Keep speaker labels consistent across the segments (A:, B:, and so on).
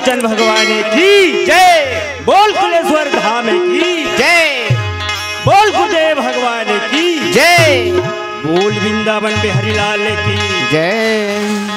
A: लोचन भगवान की जय। बोल कुलेश्वर धाम की जय। बोल गुरुदेव भगवान की जय। बोल वृंदावन बिहारी लाल की जय।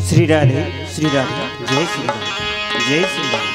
A: श्री राधे जय श्री राम जय श्री राम।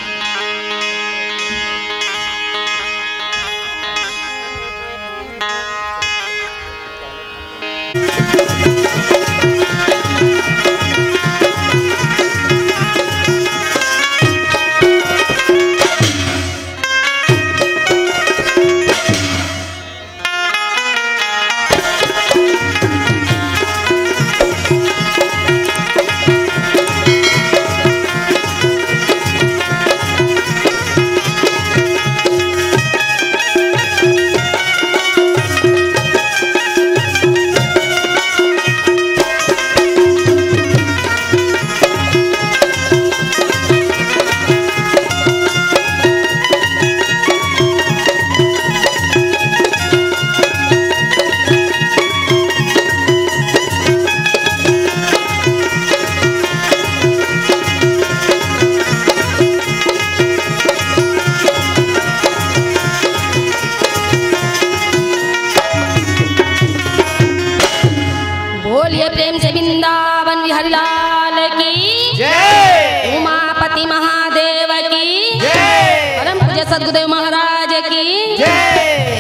B: सदगुरुदेव महाराज की,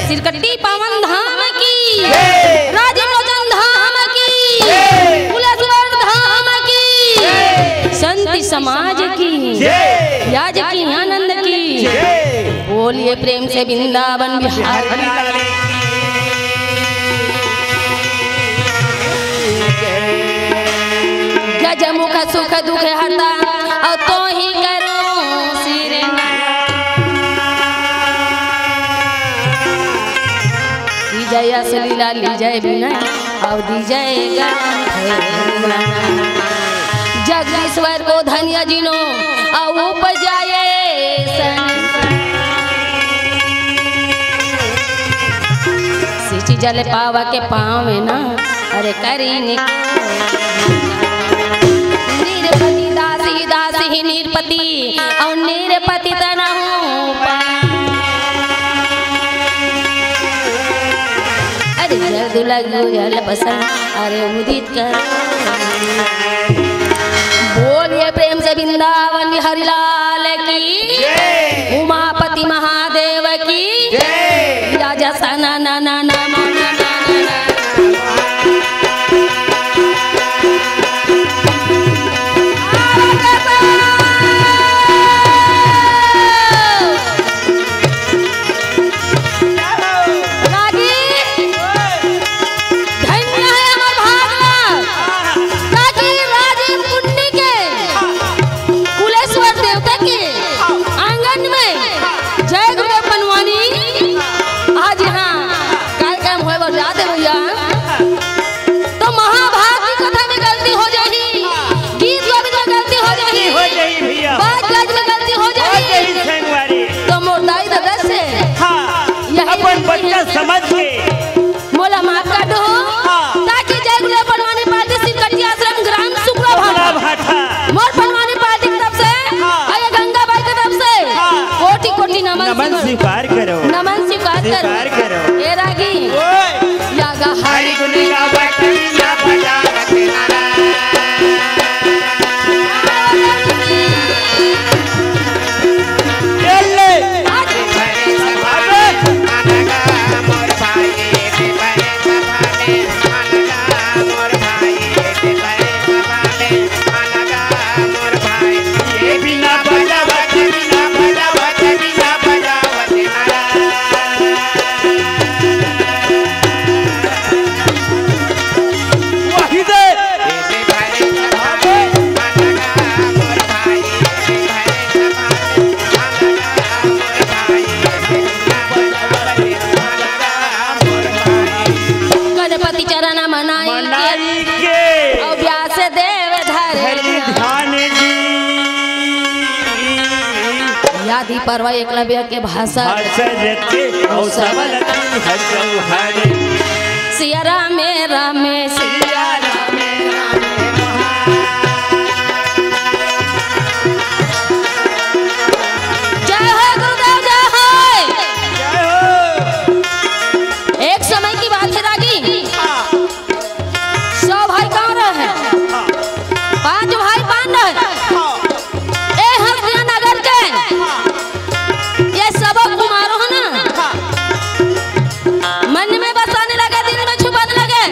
B: सिरकट्टी पावन धाम की, राज लोचन धाम समाज की,
A: जय।
B: याज की आनंद की,
A: जय।
B: बोलिए प्रेम से वृंदावन बिहारी लाल की। गजमुख सुख दुख हरता और तो ही करूं सिर जय असलीला ली जय विनय और दी जय जगदीश्वर को धन्य जिनो और उपजाए सिंची जल पावा के पाँव में ना अरे करीने निरपति दासी दासी ही निरपति और निरपति तना हूँ अरे जल्द लगो जल पसंद अरे उदित कर बोलिए प्रेम से वृंदावन बिहारी लाल की उमापति महादेव की राजा सना ना ना ना
A: समझ के
B: मोला माफ कर दो ताकि जय गुरु परवानी पार्टी सिकटी आश्रम ग्राम शुक्ला भाटा मोर परवानी पार्टी की तरफ से आया गंगा बाई की तरफ से कोटि कोटि नमन
A: स्वीकार करो
B: नमन स्वीकार करो ए रागी यागा हरि गुण का बटना बजा आदि परवा एकलव्य के भाषा सिया राम राम सिया राम जय हो गुरुदेव जय हो। एक समय की बात है रागी 100 भाई कहाँ रहे 5 भाई बांध रहे नगर के ये सब कुमारों है ना मन में बसाने लगे दिल में छुपाने लगे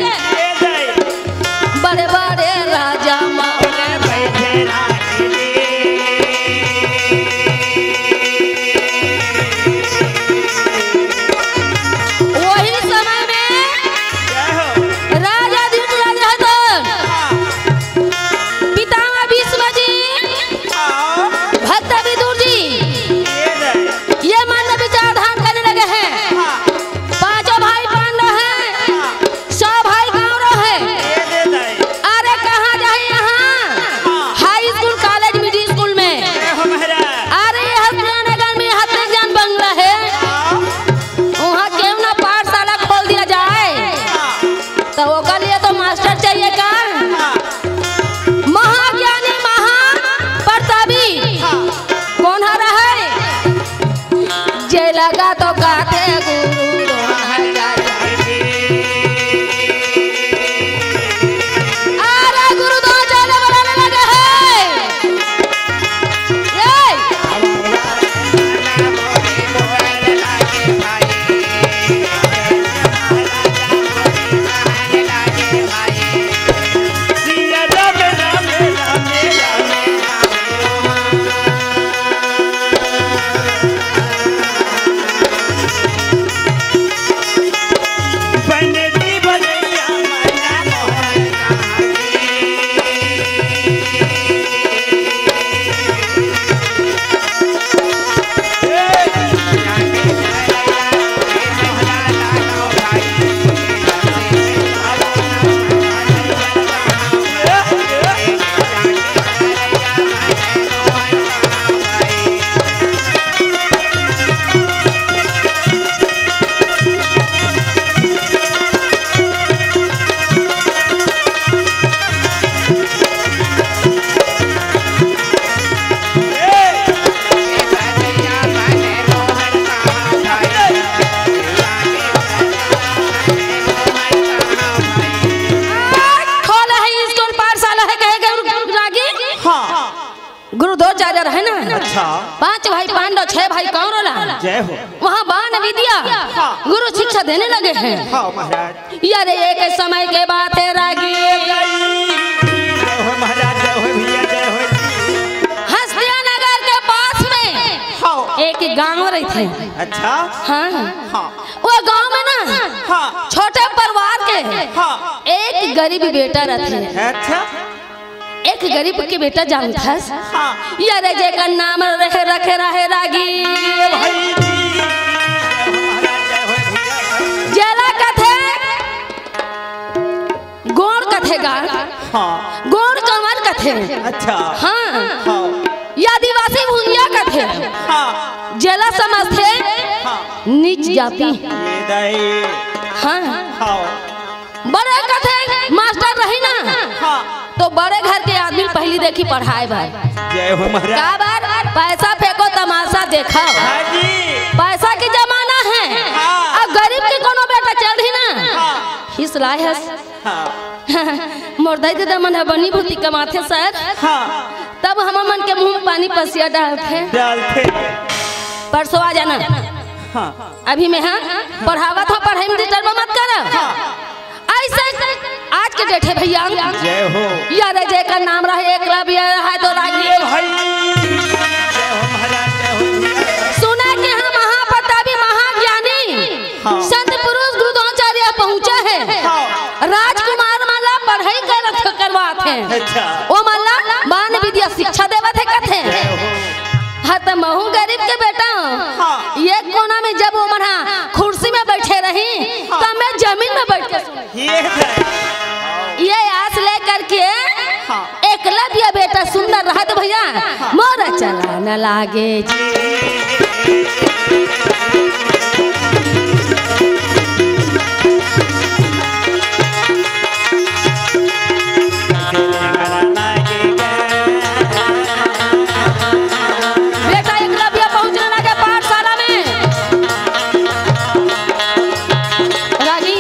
A: अच्छा
B: 5 भाई पांडव 6 भाई कौरव
A: जय हो।
B: वहाँ बाण विद्या गुरु शिक्षा देने लगे हैं।
A: हाँ महाराज।
B: यार एक समय के बात है रागी,
A: जय हो महाराज, जय हो भैया, जय हो।
B: हस्तिया नगर के पास में
A: हाँ
B: एक गांव रही थे।
A: अच्छा
B: हाँ
A: हाँ
B: वो गांव में ना
A: हाँ
B: छोटे परिवार के
A: हाँ
B: एक गरीब बेटा रहते।
A: अच्छा
B: एक गरीब के बेटा जानता है
A: हाँ
B: यार जेकर नाम रहे रखे रहे रागी
A: भाई
B: जेला कथे गोड़ कथे गा
A: हाँ
B: गोड़ कमर कथे।
A: अच्छा
B: हाँ
A: हाँ
B: ये आदिवासी भुंजिया कथे
A: हाँ
B: जेला समझते
A: हाँ
B: नीच जाति।
A: ये दाई
B: हाँ
A: हाँ
B: बड़े कथे मास्टर रही ना
A: हाँ
B: तो बड़े घर के आदमी पहली देखी पढ़ाए भाई
A: जय हो महाराज।
B: का बार पैसा फेंको तमाशा देखो।
A: हाँ जी
B: पैसा की जमाना है।
A: हाँ।
B: अब गरीब के कोनो बेटा चढ़ ही ना
A: हाँ
B: हिस लाए है
A: हाँ
B: मोरदाई दे मन है बनी भूति कमाथे सर
A: हाँ
B: तब हम मन के मुंह में पानी पसिया
A: डालते
B: परसों आ जाना।
A: हाँ
B: अभी मैं हाँ पढ़ावत हो पढ़ाई में डिस्टर्ब मत कर। ऐसे आज के डेट है भैया
A: जय हो।
B: यार जय का नाम रहे एकलव्य है तो रागी
A: भाई जय हो महाराज, जय हो।
B: सुना कि हम महाप्रतापी महाज्ञानी
A: हाँ।
B: संत पुरुष गुरुद्वाचार्य पहुँचा है।
A: हाँ।
B: राजकुमार माला पढ़ाई करवाते हैं।
A: अच्छा
B: वो माला बाण विद्या शिक्षा देवत है कथे।
A: जय हो।
B: हाँ तो महू गरीब के बेटा
A: हाँ।
B: ये कोना में जब वो मना कुर्सी में बैठे रही
A: हाँ।
B: तो मैं जमीन में बैठ के सुनी। ये आस ले करके
A: हाँ।
B: एकलव्य बेटा सुंदर रहा तो भैया मोर चला न लागे जी। बेटा एकलव्य पहुंचने लगे पाठशाला में रागी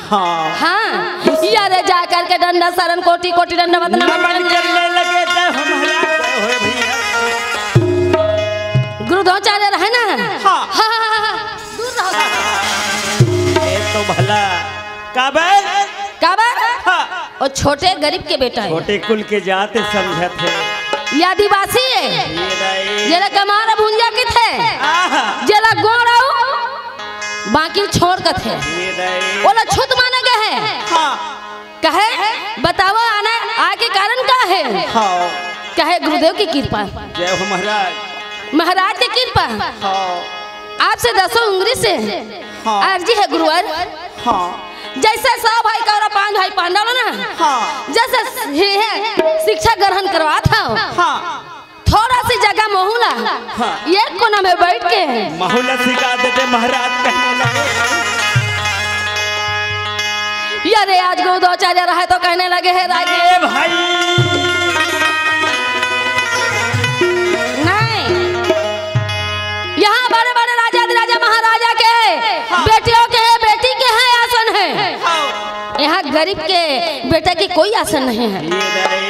A: हाँ
B: हाँ यार जा करके डंडा शरण कोटि कोटि दंड वंदना
A: नमन करने लगे तो हमारा हो भैया।
B: गुरुद्वाचार्य रहे ना।
A: हाँ।
B: हाँ, हाँ, हाँ, दूर रहो।
A: ये तो भला
B: काबर
A: हाँ।
B: और छोटे गरीब के बेटा है।
A: छोटे कुल के जाते समझत है।
B: ये आदिवासी है।
A: ये दाई
B: जरा कमार भुंजा के थे
A: आहा।
B: जरा गोड़ाऊ बाकी छोड़ कर थे
A: ये दाई
B: बोला छुत माने गए हैं।
A: हाँ
B: कहे बताओ आने आगे कारण का है।
A: हाँ
B: कहे गुरुदेव की कृपा
A: जय हो महाराज।
B: महाराज की कृपा
A: हाँ
B: आपसे 10 उंगली से
A: हाँ।
B: अर्जी है गुरुवर।
A: हाँ
B: जैसे 100 भाई कौरव 5 भाई पांडव ना
A: हाँ
B: जैसे ही है शिक्षा ग्रहण करवा था
A: हाँ
B: थोड़ा सी जगह मोहला
A: हाँ।
B: एक कोना में बैठ के
A: माहौल सिखा देते महाराज कहने लगे।
B: यारे आज गुरुद्वाचार्य रहे तो कहने लगे है रागे
A: ए भाई
B: नहीं यहाँ बड़े बड़े राजा राजा महाराजा के बेटियों के है बेटी के है आसन है। यहाँ गरीब के बेटे की कोई आसन नहीं है।
A: ये दाई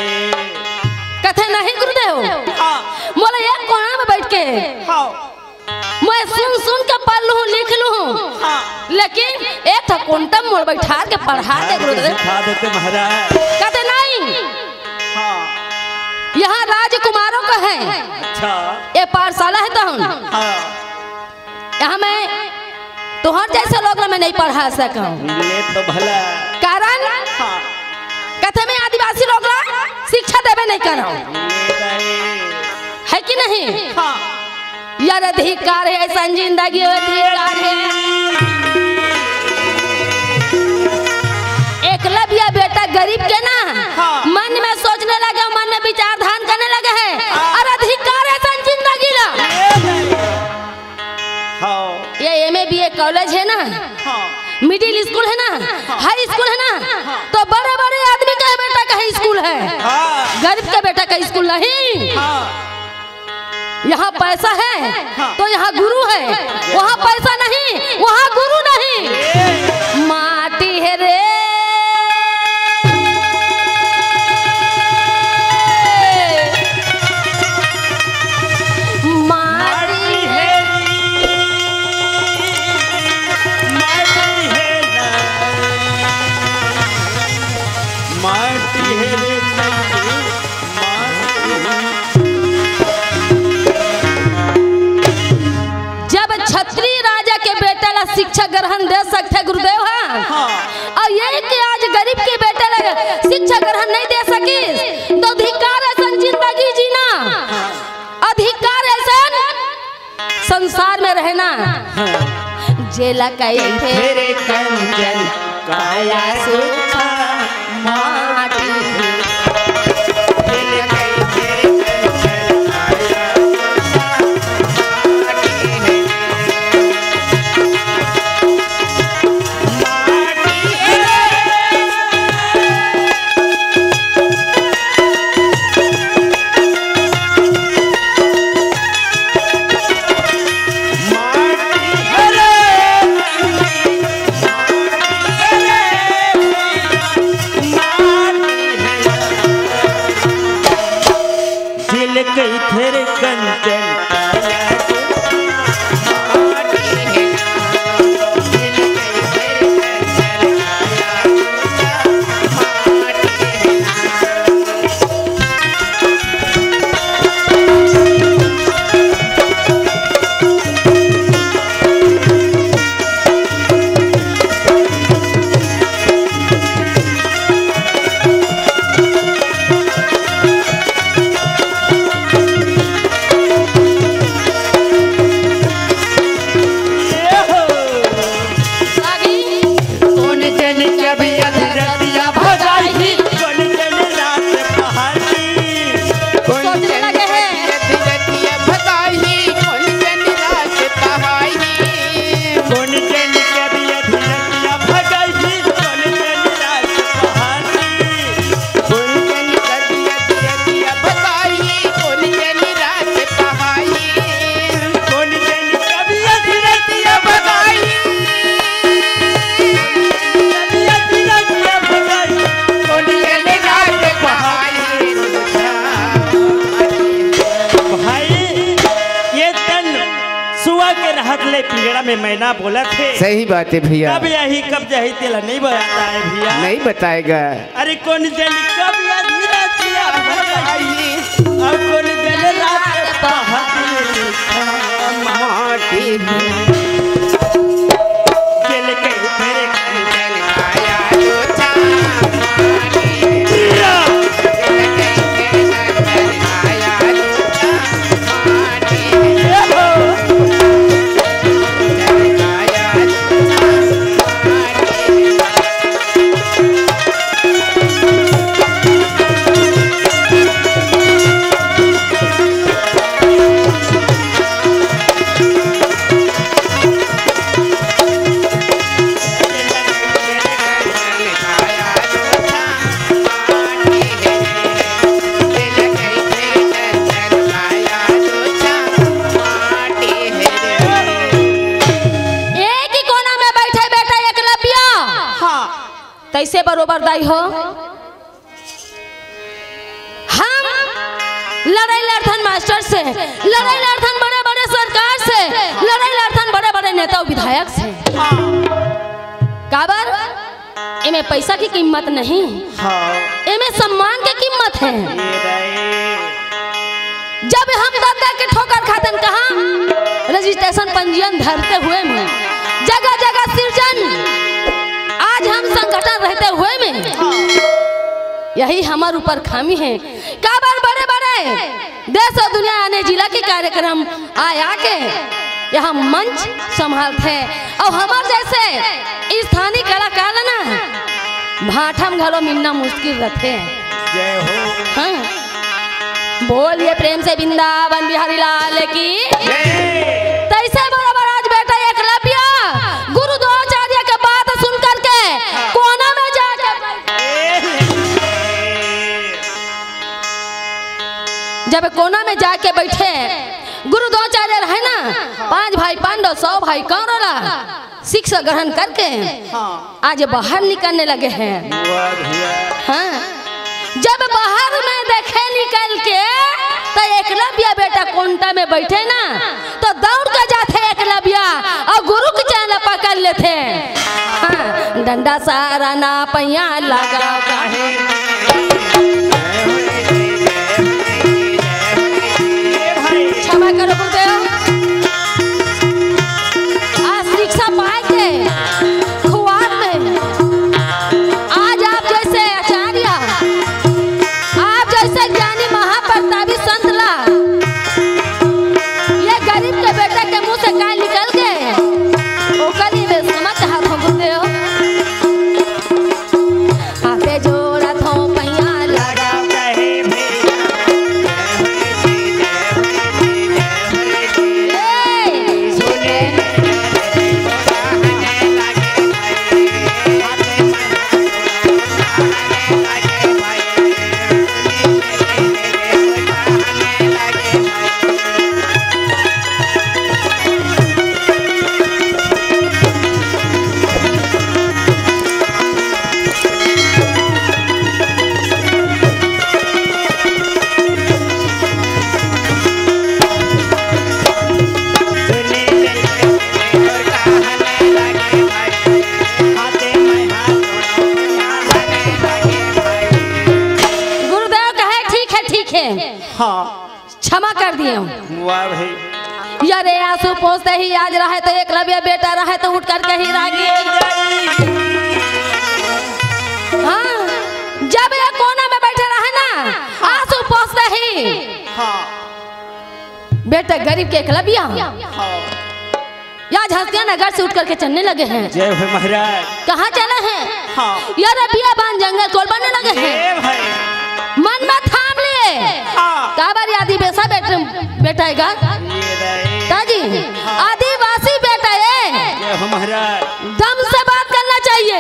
B: कथे नहीं गुरुदेव
A: हाँ
B: बोले एक कोना में बैठ के
A: हाँ
B: मैं सुन सुन के पढ़ लूँ लिख लूँ
A: हाँ
B: लेकिन एक था कुंटम मोड़ बैठा के पढ़ा दे गुरुदेव।
A: सिखा देते महाराज।
B: कहते नहीं
A: हाँ
B: यहाँ राजकुमारों का है।
A: अच्छा
B: ये पाठशाला है तो
A: हाँ
B: यहाँ मैं तुहर जैसे लोग मैं नहीं पढ़ा सकूं।
A: ले तो भला
B: कारण
A: हाँ
B: कहते में आदिवासी लोग शिक्षा देवे नहीं करो है कि नहीं? यार अधिकार है, ऐसा जिंदगी अधिकार है। एकलव्य बेटा गरीब के ना मन में सोचने लगे, मन में विचार धान करने लगे हैं और अधिकार है जिंदगी ला। ये एमए बीए कॉलेज है ना, मिडिल स्कूल है ना, हाई स्कूल है ना, तो बड़े बड़े आदमी का बेटा का स्कूल है, गरीब के बेटा का स्कूल नहीं। यहाँ पैसा है तो यहाँ गुरु है, वहाँ पैसा नहीं, वहाँ गुरु नहीं। माटी है रे शिक्षा ग्रहण दे सकते गुरुदेव है। और ये कि आज गरीब के बेटे लगे शिक्षा ग्रहण नहीं दे सकी तो अधिकार है जिंदगी जीना, अधिकार है संसार में रहना। जेला तेरे कंचन काया सुखा माटी
A: तेरे कंचन में मैना बोला थे।
C: सही बात है भैया।
A: कब यही कब जही तेला नहीं बताता है भैया,
C: नहीं बताएगा।
A: अरे कौन जाने कब याद अब कौन जाने रात माटी चल के तेरे कंचन आया लोचा
B: कैसे बरोबर दाई हो। हम लड़ाई लड़थन मास्टर से, लड़ाई लड़थन बड़े बड़े सरकार से, लड़ाई लड़थन बड़े बड़े नेता विधायक से। काबर इमे पैसा की कीमत नहीं, इमे सम्मान की कीमत है। जब हम दादा के ठोकर खातन कहा रजिस्ट्रेशन पंजीयन धरते हुए में जगह जगह सृजन, आज हम संगठन रहते हुए में यही हमारे ऊपर खामी है। काबर बड़े बड़े देश और दुनिया आने जिला के कार्यक्रम आया के यहाँ मंच संभालते हैं और हमारे जैसे स्थानीय कलाकार ना भाठम घलो मिलना मुश्किल रहते हैं।
A: जय हो।
B: हाँ बोलिए प्रेम से वृंदावन बिहारी लाल की तैसे बोला महाराज बेटा एकलव्य गुरु द्रोणाचार्य के बात सुन करके कोना में जाके जब कोना में जाके बैठे गुरु द्रोणाचार्य रहे ना 5 भाई पांडव 100 भाई कौरव शिक्षा ग्रहण करके आज बाहर निकलने लगे हैं। हाँ जब बाहर में देखे निकल के तो एकलव्य बेटा कोंटा में बैठे ना तो दौड़ कर जाते एकलव्य और गुरु के चैन पकड़ लेते। हाँ डंडा सारा ना पैया लगा काहे क्षमा करो गुरुदेव आज शिक्षा पाए थे खुआर में आज आप जैसे आचार्य आप जैसे ज्ञानी महाप्रतापी संत ला ये गरीब के बेटा के मुंह से गाय निकल गए वो कली में समझ हाथ हो गुरुदेव हाथे जोड़ा थो पैया लगा क्षमा कर दिए
A: वाह भाई
B: यारे आंसू पोंछते ही आज रहे तो एकलव्य बेटा रहे तो उठ करके ही रागी। हाँ जब ये कोना में बैठे रहे ना आंसू पोंछते ही बेटा गरीब के एकलव्य आज हस्तियां नगर से उठ करके चलने लगे हैं।
A: जय हो महाराज।
B: कहाँ चले हैं यार बियाबान जंगल कोल बनने लगे हैं। मन में थाम लिए काबर आदि बेसा बेटा ताजी आदिवासी बेटा है
A: महाराज
B: दम से बात करना चाहिए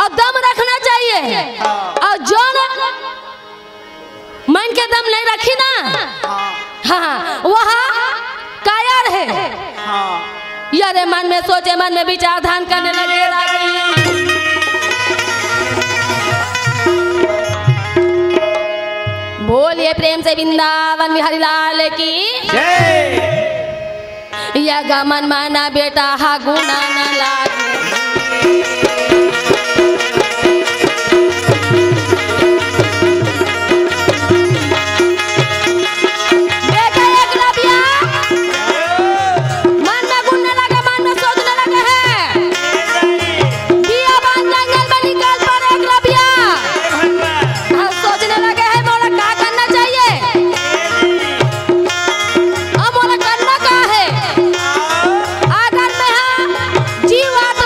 B: और दम रखना चाहिए और जो मन के दम नहीं रखी ना हाँ वहाँ कायर है। यारे मन में सोचे मन में विचार ध्यान करने लगे बोलिए प्रेम से वृंदावन बिहारी लाल की या गमन माना बेटा हा गुना न लागे बेटा एकलव्य मन में गुनने लगा मन में सोचने लगे हैं बियाबान जंगल में निकल पर एकलव्य सोचने लगे हैं मोला क्या करना चाहिए अब मोला करना क्या है अगर मैं जीवा तो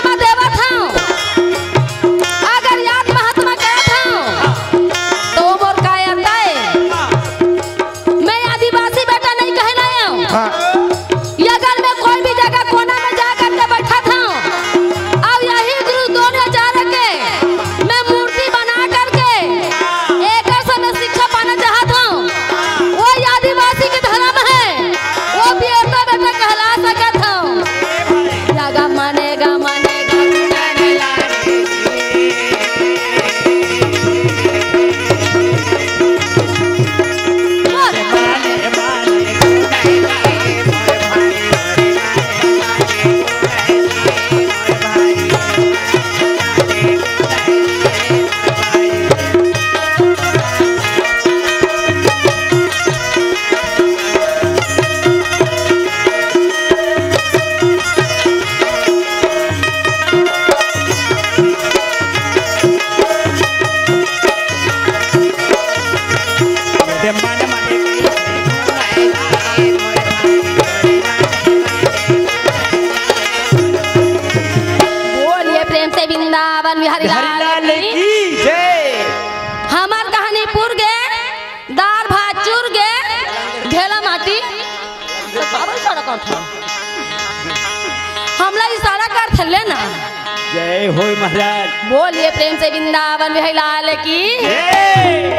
B: से वृंदावन बिहारी लाल
A: की जय।
B: हमार कहानी पुर गे दाल भात चूर गे ढेला माटी हमला इशारा कर थले ना।
A: जय हो महाराज।
B: बोलिए प्रेम से वृंदावन बिहारी लाल की
A: जय।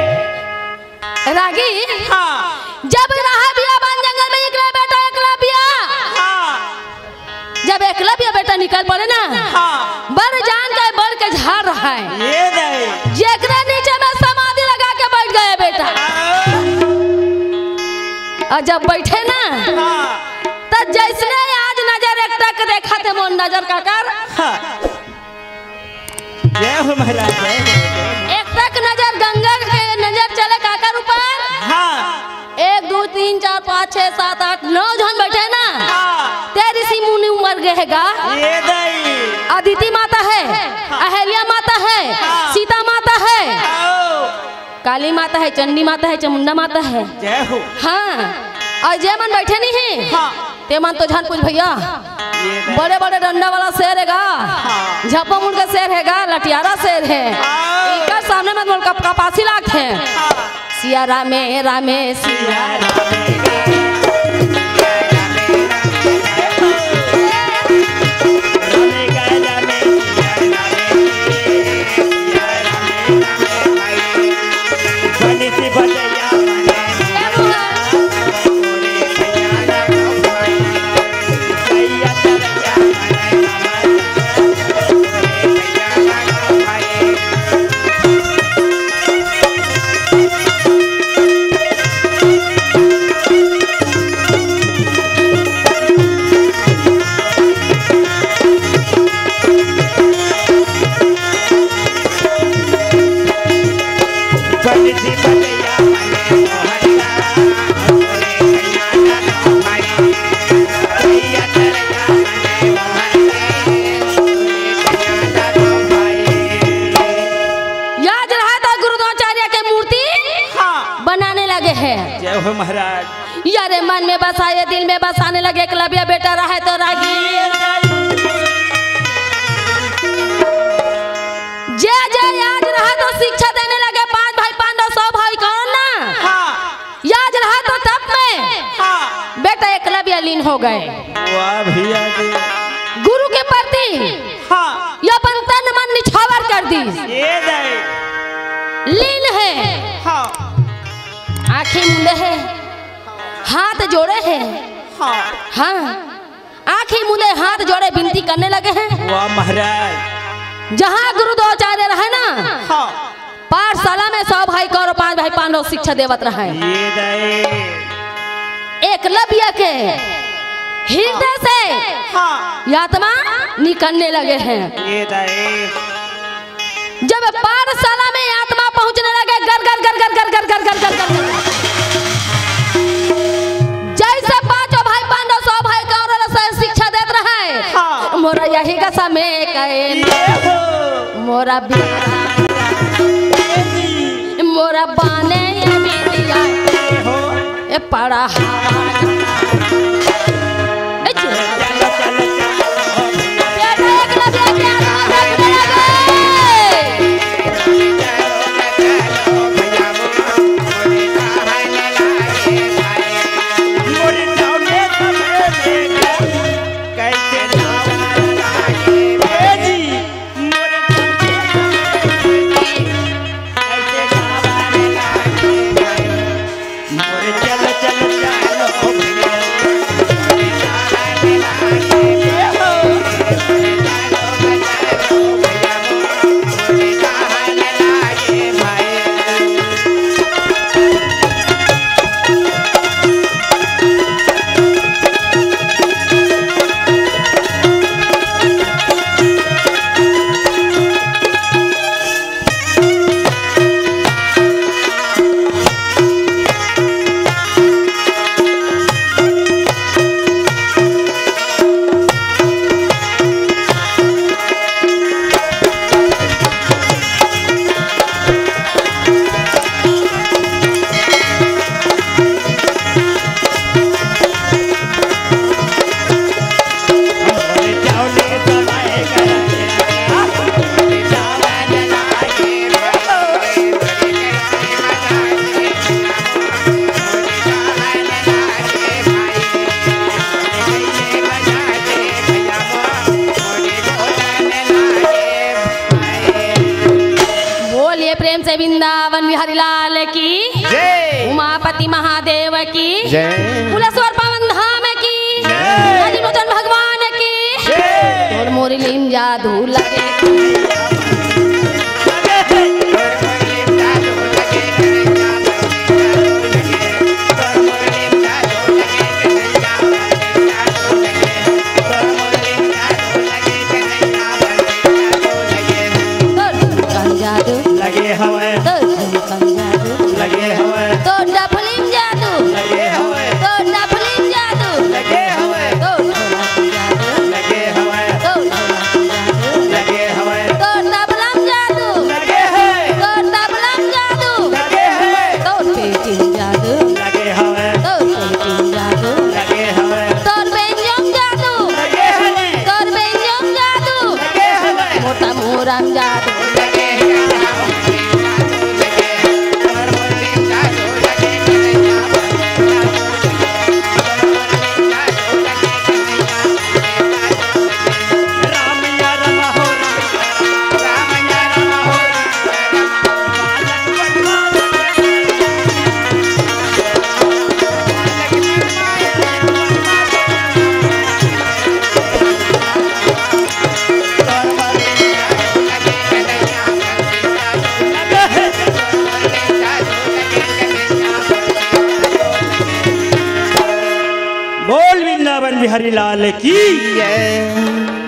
B: रागी
A: हाँ।
B: जब रहा बिया बन जंगल में निकला बेटा एकलव्य।
A: हाँ।
B: जब एकलव्य बेटा निकल पड़े ना
A: हाँ।
B: बर जान के बढ़ के झाड़ रहा है
A: ये नहीं
B: जेकरे नीचे में समाधि लगा के बैठ गए बेटा। और जब बैठे ना तो जैसने आज नजर एक टक देखा थे मोन नजर का कर।
A: हाँ। जय हो महाराज जय हो।
B: एक टक नजर गंगा के नजर चले काकर ऊपर।
A: हाँ।
B: 1 2 3 4 5 6 7 8 9 जन बैठे ना। तेरी सी मुनि उमर गएगा।
A: ये नहीं
B: अदिति माता है अहल्या माता है सीता माता है काली माता है चंडी माता है चामुंडा माता है।
A: जय हो।
B: हाँ और जे मन बैठे नहीं है
A: हाँ।
B: ते मन तो जान कुछ भैया बड़े बड़े डंडा वाला शेर हैगा झप्पा मुंड का शेर हैगा लटियारा शेर है इनका सामने में बोल कपासी लाख है। सिया रामे रामे सिया
A: महाराज।
B: यारे मन में बसाए दिल में बसाने लगे एकलव्य बेटा रहा तो रागी जे जे याद रहा तो शिक्षा देने लगे 5 भाई पांडव 100 भाई कौन ना। याद रहा तो तब में बेटा एकलव्य लीन हो गए।
A: वाह भैया जी।
B: गुरु के प्रति या अपन तन मन निछावर कर दी। लीन है आंखें मूंदे है हाथ जोड़े हैं। हाँ आंखें मूंदे हाथ जोड़े विनती करने लगे हैं।
A: वाह महाराज।
B: जहाँ गुरु द्रोणाचार्य रहे ना पाठशाला में 100 भाई कौरव 5 भाई पांडव शिक्षा देवत रहे। एकलव्य के हृदय से आत्मा निकलने लगे हैं। जब पाठशाला में आत्मा पहुंचने लगे गर गर गर गर गर गर गर गर गर गर जैसे 5 भाई पांडव 100 भाई कौरव से शिक्षा देते रहे। मोरा यही का समय कहे मोरा मोरा बाने ये पड़ा
A: चल चल चलो
B: प्रेम से वृंदावन बिहारी लाल की
A: जय,
B: उमापति महादेव की
A: जय,
B: कुलेश्वर पावन धाम की राजीवलोचन भगवान की तोर मोरी लीम जादू लगे
A: लगे हवे, लगे हवे,
B: तो डफलिम जादू
A: लगे हवे,
B: तो डफलिम जादू
A: लगे हवे,
B: तो ढोलक जादू
A: लगे हवे,
B: तो ढोलक जादू
A: लगे हवे,
B: तो तबलम जादू
A: लगे है,
B: तो तबलम जादू
A: लगे हवे,
B: तो पेटिम जादू
A: लगे हवे,
B: तो पेटिम जादू
A: लगे हवे,
B: तो बेंजम जादू
A: लगे हवे,
B: तो बेंजम जादू
A: लगे हवे,
B: मोटा मोरम जादू
A: लगे बोल वृंदावन बिहारी लाल की जय।